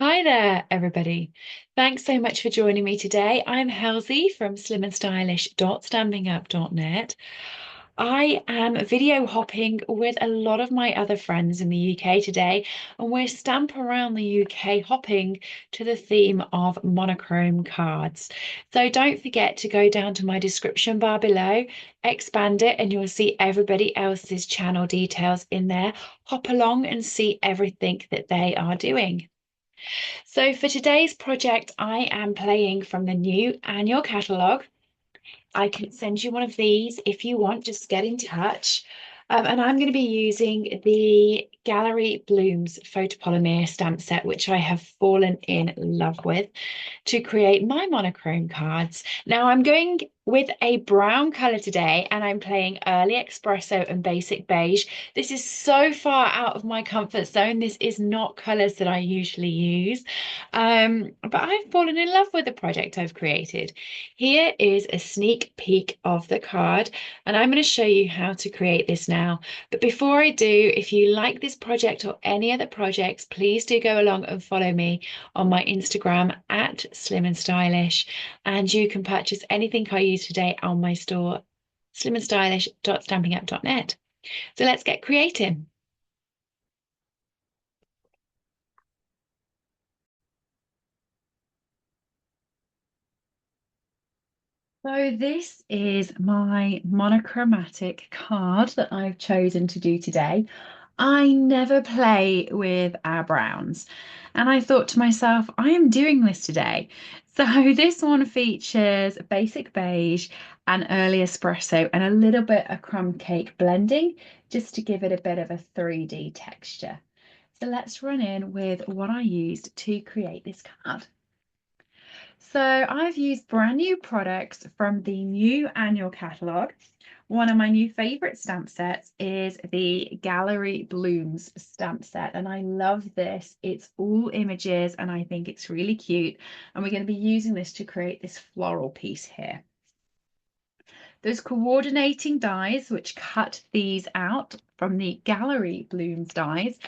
Hi there, everybody. Thanks so much for joining me today. I'm Helzie from SlimmandStylish.standingup.net. I am video hopping with a lot of my other friends in the UK today, and we're stamp around the UK hopping to the theme of monochrome cards. So don't forget to go down to my description bar below, expand it, and you'll see everybody else's channel details in there. Hop along and see everything that they are doing. So for today's project, I am playing from the new annual catalogue. I can send you one of these if you want, just get in touch. And I'm going to be using the Gallery Blooms photopolymer stamp set, which I have fallen in love with, to create my monochrome cards. Now I'm going with a brown color today and I'm playing early espresso and basic beige. This is so far out of my comfort zone. This is not colors that I usually use. But I've fallen in love with the project I've created. Here is a sneak peek of the card, and I'm going to show you how to create this now. But before I do, if you like this project or any other projects, please do go along and follow me on my Instagram at SlimmandStylish, and you can purchase anything I use today on my store, SlimmandStylish.standingup.net. So let's get creating. So this is my monochromatic card that I've chosen to do today. I never play with our browns. And I thought to myself, I am doing this today. So this one features basic beige and early espresso and a little bit of crumb cake blending just to give it a bit of a 3D texture. So let's run in with what I used to create this card. So I've used brand new products from the new annual catalogue. One of my new favorite stamp sets is the Gallery Blooms stamp set, and I love this. It's all images, and I think it's really cute. And we're going to be using this to create this floral piece here. There's coordinating dies which cut these out from the Gallery Blooms dies.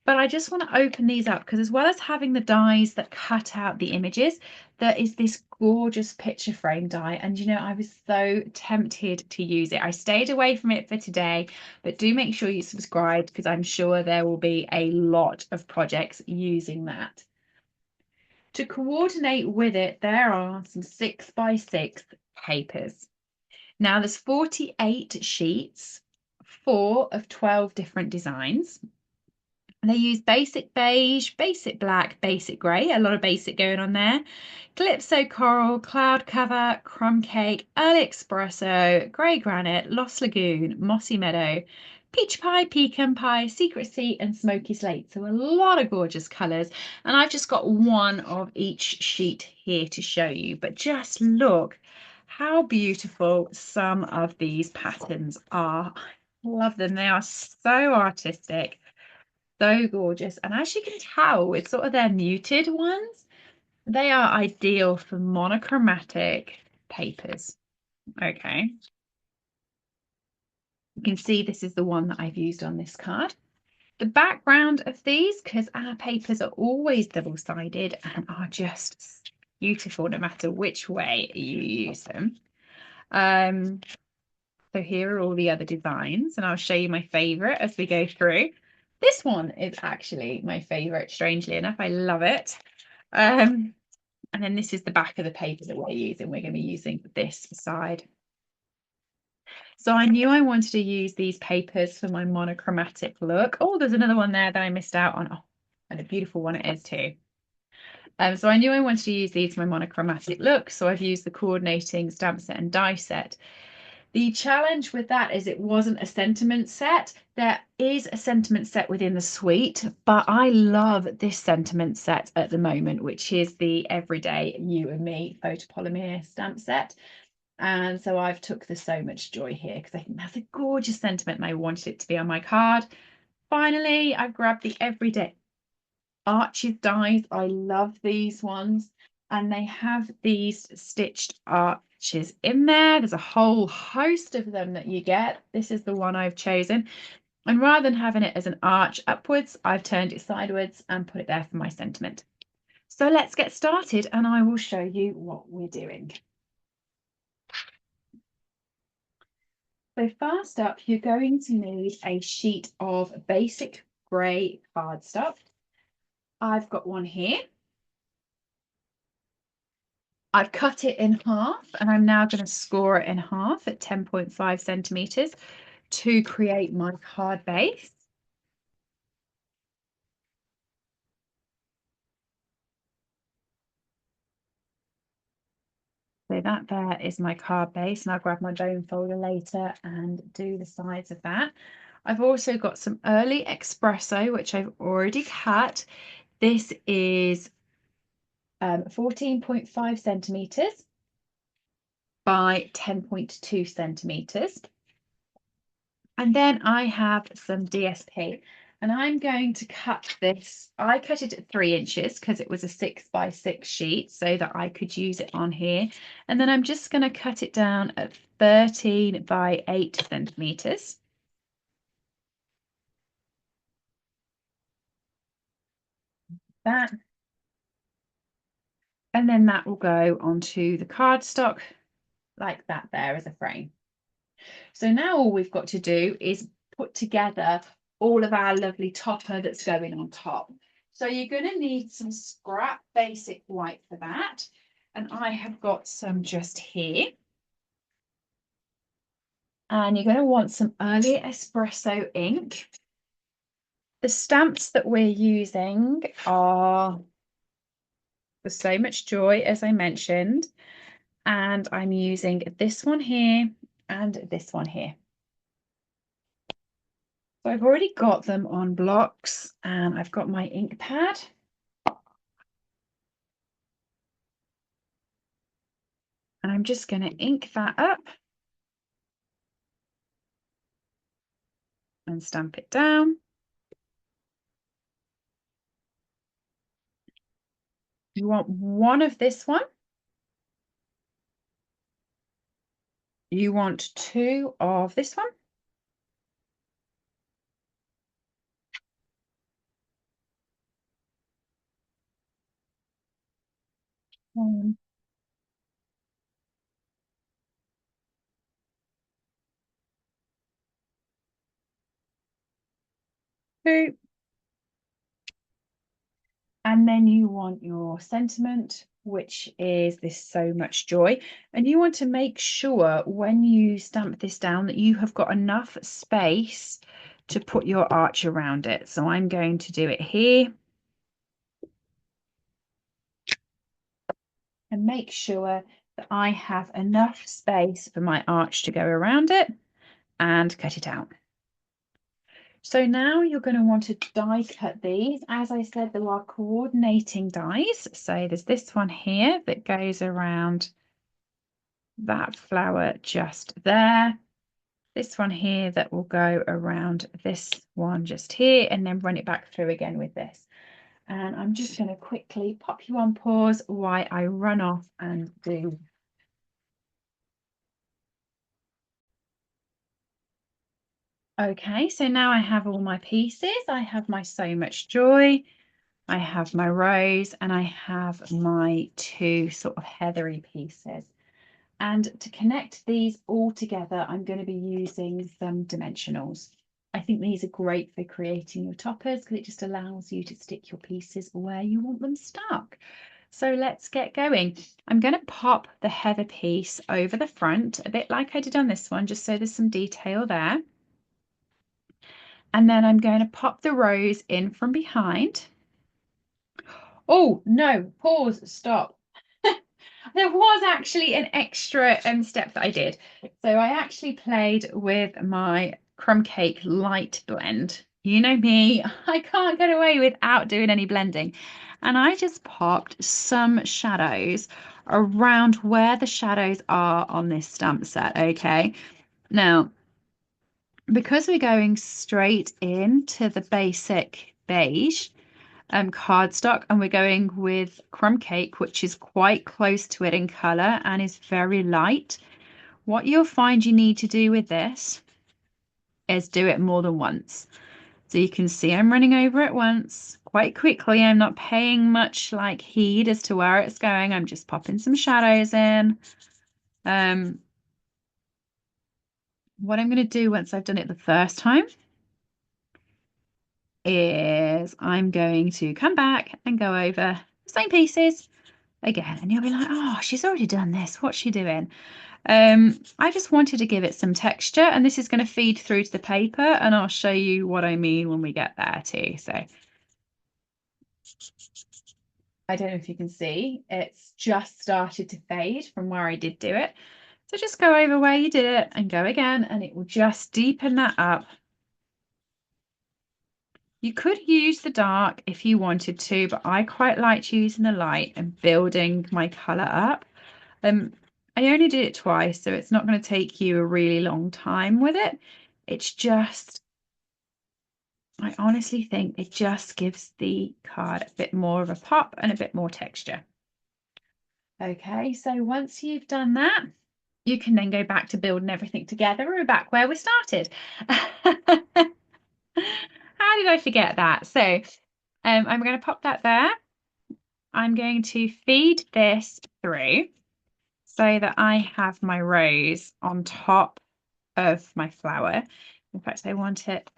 But I just want to open these up because as well as having the dies that cut out the images, there is this gorgeous picture frame die. And you know, I was so tempted to use it. I stayed away from it for today, but do make sure you subscribe because I'm sure there will be a lot of projects using that. To coordinate with it, there are some 6x6 papers. Now there's 48 sheets, 4 of 12 different designs. They use basic beige, basic black, basic grey, a lot of basic going on there. Calypso coral, cloud cover, crumb cake, early espresso, grey granite, lost lagoon, mossy meadow, peach pie, pecan pie, secret sea, and smoky slate. So a lot of gorgeous colours. And I've just got one of each sheet here to show you. But just look how beautiful some of these patterns are. I love them. They are so artistic. So gorgeous. And as you can tell, with sort of their muted ones, they are ideal for monochromatic papers. Okay. You can see this is the one that I've used on this card. The background of these, because our papers are always double-sided and are just beautiful no matter which way you use them. So here are all the other designs, and I'll show you my favorite as we go through. This one is actually my favorite, strangely enough. I love it. And then this is the back of the paper that we're using. We're going to be using this side. So I knew I wanted to use these papers for my monochromatic look. Oh, there's another one there that I missed out on. Oh, and a beautiful one it is too. So I knew I wanted to use these for my monochromatic look. So I've used the coordinating stamp set and die set. The challenge with that is it wasn't a sentiment set. There is a sentiment set within the suite, but I love this sentiment set at the moment, which is the Everyday You and Me photopolymer stamp set. And so I've took the So Much Joy here because I think that's a gorgeous sentiment and I wanted it to be on my card. Finally, I've grabbed the Everyday Arches dies. I love these ones. And they have these stitched arches in there. There's a whole host of them that you get. This is the one I've chosen. And rather than having it as an arch upwards, I've turned it sideways and put it there for my sentiment. So let's get started and I will show you what we're doing. So first up, you're going to need a sheet of basic grey cardstock. I've got one here. I've cut it in half and I'm now going to score it in half at 10.5 centimetres to create my card base. So that there is my card base, and I'll grab my bone folder later and do the sides of that. I've also got some early espresso, which I've already cut. This is 14.5 centimetres by 10.2 centimetres. And then I have some DSP. And I'm going to cut this. I cut it at 3 inches because it was a 6x6 sheet so that I could use it on here. And then I'm just going to cut it down at 13 by 8 centimeters. That. And then that will go onto the cardstock like that there as a frame. So now all we've got to do is put together all of our lovely topper that's going on top. So you're going to need some scrap basic white for that. And I have got some just here. And you're going to want some early espresso ink. The stamps that we're using are for So Much Joy, as I mentioned. And I'm using this one here and this one here. So I've already got them on blocks and I've got my ink pad. And I'm just going to ink that up and stamp it down. You want one of this one. You want 2 of this one. One. 2. And then you want your sentiment, which is this So Much Joy. And you want to make sure when you stamp this down that you have got enough space to put your arch around it. So I'm going to do it here. And make sure that I have enough space for my arch to go around it and cut it out. So now you're going to want to die cut these. As I said, there are coordinating dies. So there's this one here that goes around that flower just there. This one here that will go around this one just here and then run it back through again with this. And I'm just going to quickly pop you on pause while I run off and do. Okay, so now I have all my pieces. I have my So Much Joy, I have my rose, and I have my 2 sort of heathery pieces. And to connect these all together, I'm going to be using some dimensionals. I think these are great for creating your toppers because it just allows you to stick your pieces where you want them stuck. So let's get going. I'm going to pop the heather piece over the front, a bit like I did on this one, just so there's some detail there. And then I'm going to pop the rose in from behind. Oh, no, pause, stop. There was actually an extra step that I did. So I actually played with my crumb cake light blend. You know me, I can't get away without doing any blending. And I just popped some shadows around where the shadows are on this stamp set, okay? Now, because we're going straight into the basic beige cardstock and we're going with crumb cake, which is quite close to it in color and is very light, what you'll find you need to do with this is do it more than once. So you can see I'm running over it once quite quickly. I'm not paying much like heed as to where it's going. I'm just popping some shadows in. What I'm going to do once I've done it the first time is I'm going to come back and go over the same pieces again. And you'll be like, oh, she's already done this. What's she doing? I just wanted to give it some texture, and this is going to feed through to the paper, and I'll show you what I mean when we get there too. So I don't know if you can see, it's just started to fade from where I did do it. So just go over where you did it and go again, and it will just deepen that up. You could use the dark if you wanted to, but I quite liked using the light and building my colour up. I only did it twice, so it's not going to take you a really long time with it. It's just, I honestly think it just gives the card a bit more of a pop and a bit more texture. Okay, so once you've done that, you can then go back to building everything together. We're back where we started. How did I forget that? So I'm going to pop that there. I'm going to feed this through so that I have my rose on top of my flower. In fact, I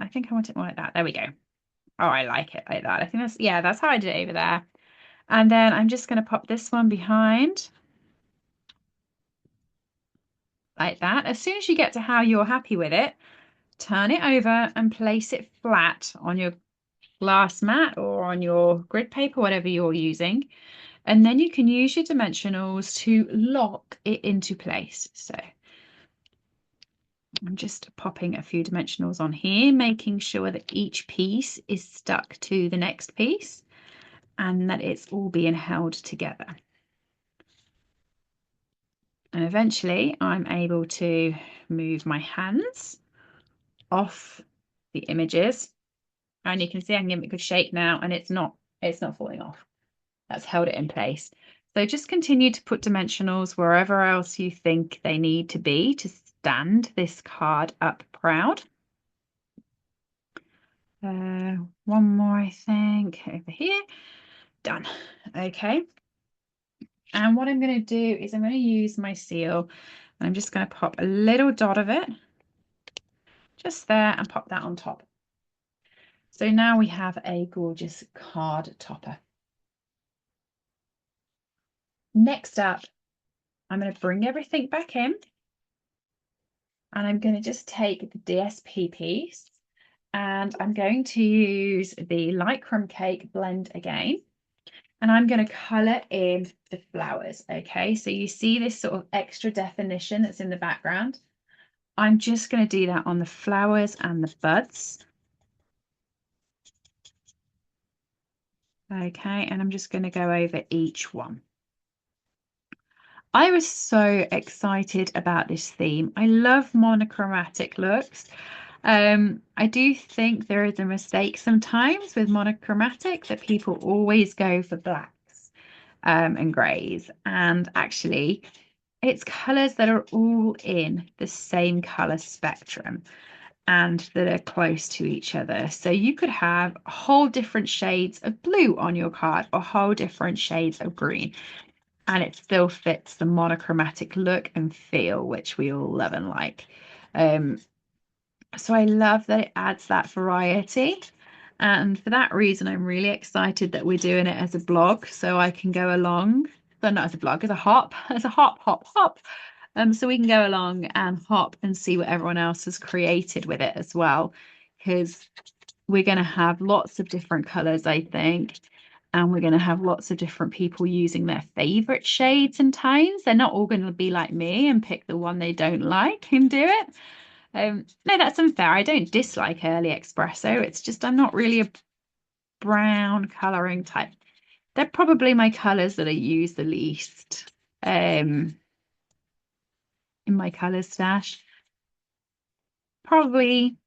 think I want it more like that. There we go. Oh, I like it like that. I think that's, yeah, that's how I did it over there. And then I'm just going to pop this one behind like that. As soon as you get to how you're happy with it, turn it over and place it flat on your glass mat or on your grid paper, whatever you're using. And then you can use your dimensionals to lock it into place. So I'm just popping a few dimensionals on here, making sure that each piece is stuck to the next piece and that it's all being held together. And eventually I'm able to move my hands off the images, and you can see I can give it a good shake now, and it's not falling off. That's held it in place. So just continue to put dimensionals wherever else you think they need to be to stand this card up proud. One more, I think, over here. Done. Okay. And what I'm going to do is I'm going to use my seal, and I'm just going to pop a little dot of it just there and pop that on top. So now we have a gorgeous card topper. Next up, I'm going to bring everything back in, and I'm going to just take the DSP piece, and I'm going to use the light crumb cake blend again, and I'm going to colour in the flowers. Okay, so you see this sort of extra definition that's in the background. I'm just going to do that on the flowers and the buds. Okay, and I'm just going to go over each one. I was so excited about this theme. I love monochromatic looks. I do think there is a mistake sometimes with monochromatic that people always go for blacks and greys. And actually, it's colours that are all in the same colour spectrum and that are close to each other. So you could have whole different shades of blue on your card or whole different shades of green, and it still fits the monochromatic look and feel, which we all love and like. So I love that it adds that variety. And for that reason, I'm really excited that we're doing it as a blog, so I can go along, but not as a blog, as a hop, hop. So we can go along and hop and see what everyone else has created with it as well, because we're going to have lots of different colors, I think, and we're going to have lots of different people using their favorite shades and tones. They're not all going to be like me and pick the one they don't like and do it. No, that's unfair. I don't dislike early espresso. It's just I'm not really a brown coloring type. They're probably my colors that I use the least in my color stash. Probably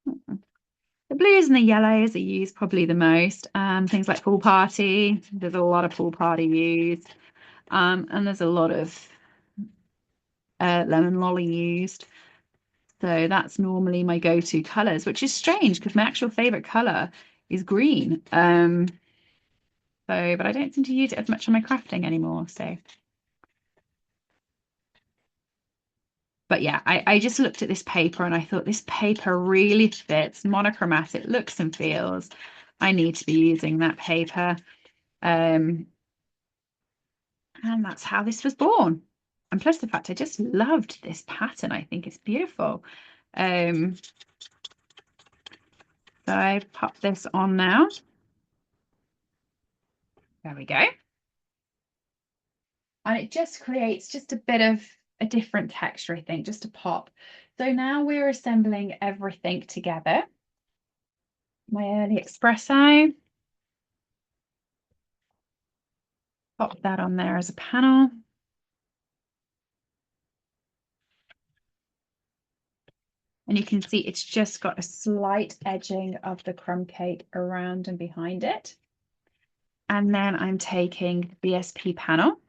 the blues and the yellows are used probably the most. Things like pool party. There's a lot of pool party used. And there's a lot of lemon lolly used. So that's normally my go-to colors, which is strange because my actual favorite color is green. But I don't seem to use it as much on my crafting anymore. But yeah, I just looked at this paper and I thought this paper really fits monochromatic looks and feels. I need to be using that paper. And that's how this was born. And plus the fact I just loved this pattern. I think it's beautiful. So I pop this on now. There we go. And it just creates just a bit of a different texture, I think, just a pop. So now we're assembling everything together. My early espresso. Pop that on there as a panel. And you can see it's just got a slight edging of the crumb cake around and behind it. And then I'm taking the BSP panel.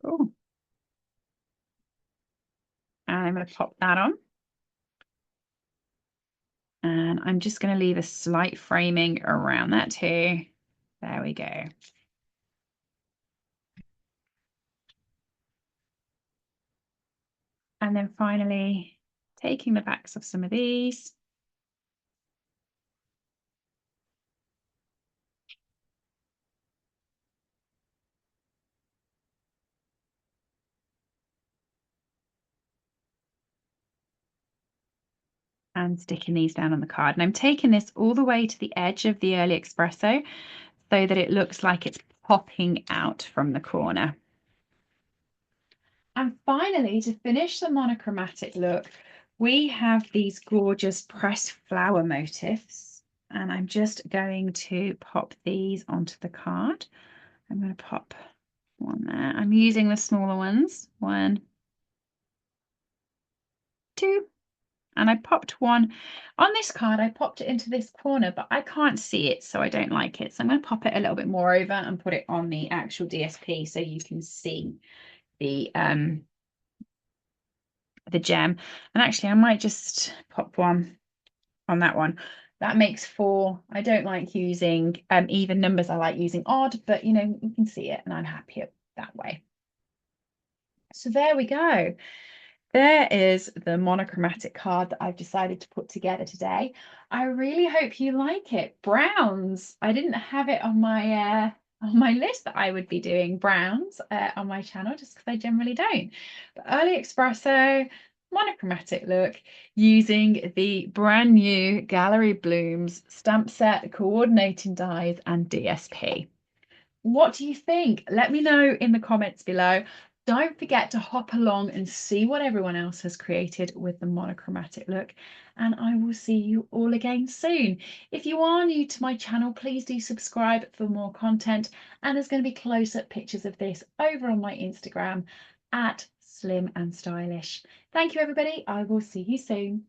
Oh. And I'm going to pop that on. And I'm just going to leave a slight framing around that too. There we go. And then finally taking the backs of some of these. And sticking these down on the card. And I'm taking this all the way to the edge of the early espresso so that it looks like it's popping out from the corner. And finally, to finish the monochromatic look, we have these gorgeous pressed flower motifs. And I'm just going to pop these onto the card. I'm going to pop one there. I'm using the smaller ones. 1, 2. And I popped one on this card. I popped it into this corner, but I can't see it, so I don't like it. So I'm going to pop it a little bit more over and put it on the actual DSP so you can see the gem. And actually, I might just pop one on that one. That makes 4. I don't like using even numbers. I like using odd, but you know, you can see it, and I'm happy that way. So there we go. There is the monochromatic card that I've decided to put together today. I really hope you like it. Browns. I didn't have it on my list that I would be doing browns on my channel just because I generally don't. But early espresso, monochromatic look using the brand new Gallery Blooms stamp set, coordinating dies and DSP. What do you think? Let me know in the comments below. Don't forget to hop along and see what everyone else has created with the monochromatic look. And I will see you all again soon. If you are new to my channel, please do subscribe for more content. And there's going to be close-up pictures of this over on my Instagram at SlimmandStylish. Thank you, everybody. I will see you soon.